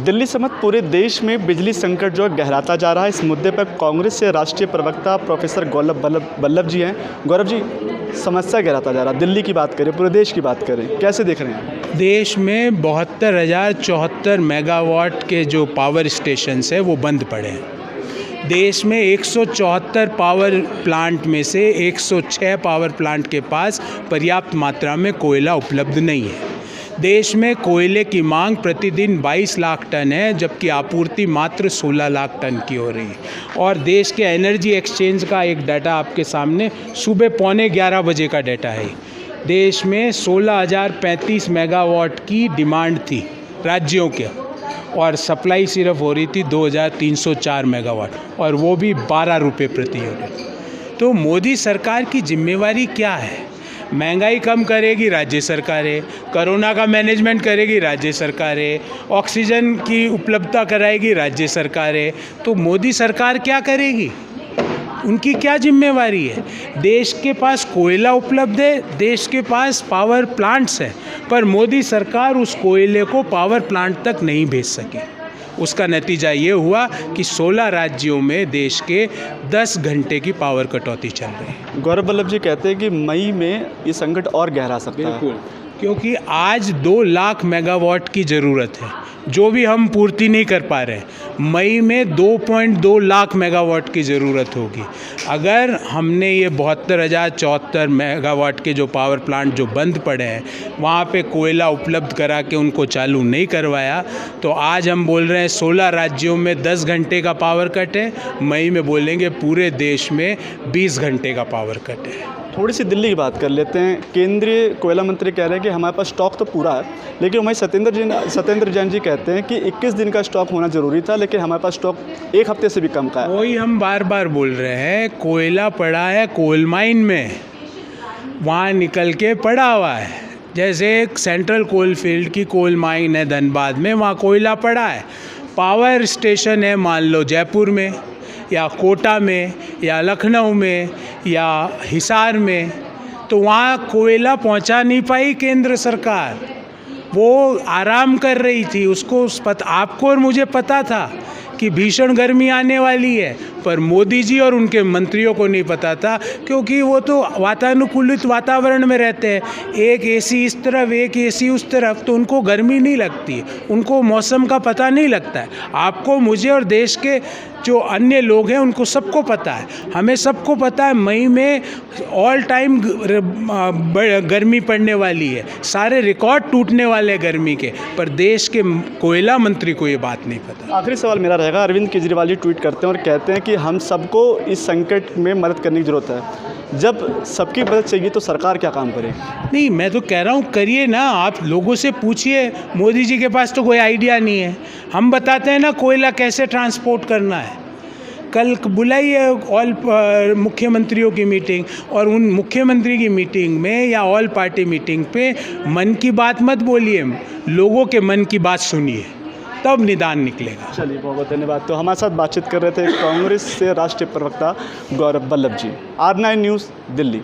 दिल्ली समेत पूरे देश में बिजली संकट जो है गहराता जा रहा है। इस मुद्दे पर कांग्रेस से राष्ट्रीय प्रवक्ता प्रोफेसर गौरव वल्लभ जी हैं। गौरव जी, समस्या गहराता जा रहा है, दिल्ली की बात करें, पूरे देश की बात करें, कैसे देख रहे हैं? देश में 72,074 मेगावाट के जो पावर स्टेशंस है वो बंद पड़े हैं। देश में 174 पावर प्लांट में से 106 पावर प्लांट के पास पर्याप्त मात्रा में कोयला उपलब्ध नहीं है। देश में कोयले की मांग प्रतिदिन 22 लाख टन है, जबकि आपूर्ति मात्र 16 लाख टन की हो रही है। और देश के एनर्जी एक्सचेंज का एक डाटा आपके सामने सुबह 11:15 बजे का डाटा है। देश में 16,035 मेगावाट की डिमांड थी राज्यों के, और सप्लाई सिर्फ हो रही थी 2,304 मेगावाट, और वो भी 12 रुपये प्रति यूनिट। तो मोदी सरकार की जिम्मेवारी क्या है? महंगाई कम करेगी राज्य सरकारें, कोरोना का मैनेजमेंट करेगी राज्य सरकारें, ऑक्सीजन की उपलब्धता कराएगी राज्य सरकारें। तो मोदी सरकार क्या करेगी? उनकी क्या जिम्मेवारी है? देश के पास कोयला उपलब्ध है, देश के पास पावर प्लांट्स हैं, पर मोदी सरकार उस कोयले को पावर प्लांट तक नहीं भेज सकी। उसका नतीजा ये हुआ कि 16 राज्यों में देश के 10 घंटे की पावर कटौती चल रही है। गौरव वल्लभ जी कहते हैं कि मई में ये संकट और गहरा सकता है। बिल्कुल, क्योंकि आज 2 लाख मेगावाट की ज़रूरत है, जो भी हम पूर्ति नहीं कर पा रहे हैं। मई में 2.2 लाख मेगावाट की ज़रूरत होगी। अगर हमने ये 72,074 मेगावाट के जो पावर प्लांट जो बंद पड़े हैं वहाँ पे कोयला उपलब्ध करा के उनको चालू नहीं करवाया, तो आज हम बोल रहे हैं 16 राज्यों में 10 घंटे का पावर कट है, मई में बोलेंगे पूरे देश में 20 घंटे का पावर कट है। थोड़ी सी दिल्ली की बात कर लेते हैं। केंद्रीय कोयला मंत्री कह रहे हैं कि हमारे पास स्टॉक तो पूरा है, लेकिन वहीं सत्येंद्र जैन जी कहते हैं कि 21 दिन का स्टॉक होना ज़रूरी था, लेकिन हमारे पास स्टॉक 1 हफ्ते से भी कम का है। वही हम बार बार बोल रहे हैं, कोयला पड़ा है कोल माइन में, वहाँ निकल के पड़ा हुआ है। जैसे एक सेंट्रल कोल फील्ड की कोल माइन है धनबाद में, वहाँ कोयला पड़ा है। पावर स्टेशन है मान लो जयपुर में या कोटा में या लखनऊ में या हिसार में, तो वहाँ कोयला पहुँचा नहीं पाई केंद्र सरकार। वो आराम कर रही थी, उसको आपको और मुझे पता था कि भीषण गर्मी आने वाली है, पर मोदी जी और उनके मंत्रियों को नहीं पता था, क्योंकि वो तो वातानुकूलित वातावरण में रहते हैं। एक एसी इस तरफ, एक एसी उस तरफ, तो उनको गर्मी नहीं लगती, उनको मौसम का पता नहीं लगता है। आपको, मुझे और देश के जो अन्य लोग हैं उनको सबको पता है, हमें सबको पता है मई में ऑल टाइम गर्मी पड़ने वाली है, सारे रिकॉर्ड टूटने वाले हैं गर्मी के, पर देश के कोयला मंत्री को ये बात नहीं पता। आखिरी सवाल मेरा रहेगा। अरविंद केजरीवाल जी ट्वीट करते हैं और कहते हैं कि हम सबको इस संकट में मदद करने की ज़रूरत है। जब सबकी मदद चाहिए तो सरकार क्या काम करे? नहीं, मैं तो कह रहा हूँ करिए ना, आप लोगों से पूछिए। मोदी जी के पास तो कोई आइडिया नहीं है, हम बताते हैं ना कोयला कैसे ट्रांसपोर्ट करना है। कल बुलाइए ऑल मुख्यमंत्रियों की मीटिंग, और उन मुख्यमंत्री की मीटिंग में या ऑल पार्टी मीटिंग पे मन की बात मत बोलिए, लोगों के मन की बात सुनिए, तब निदान निकलेगा। चलिए, बहुत बहुत धन्यवाद। तो हमारे साथ बातचीत कर रहे थे कांग्रेस से राष्ट्रीय प्रवक्ता गौरव वल्लभ जी। R9 news, Delhi.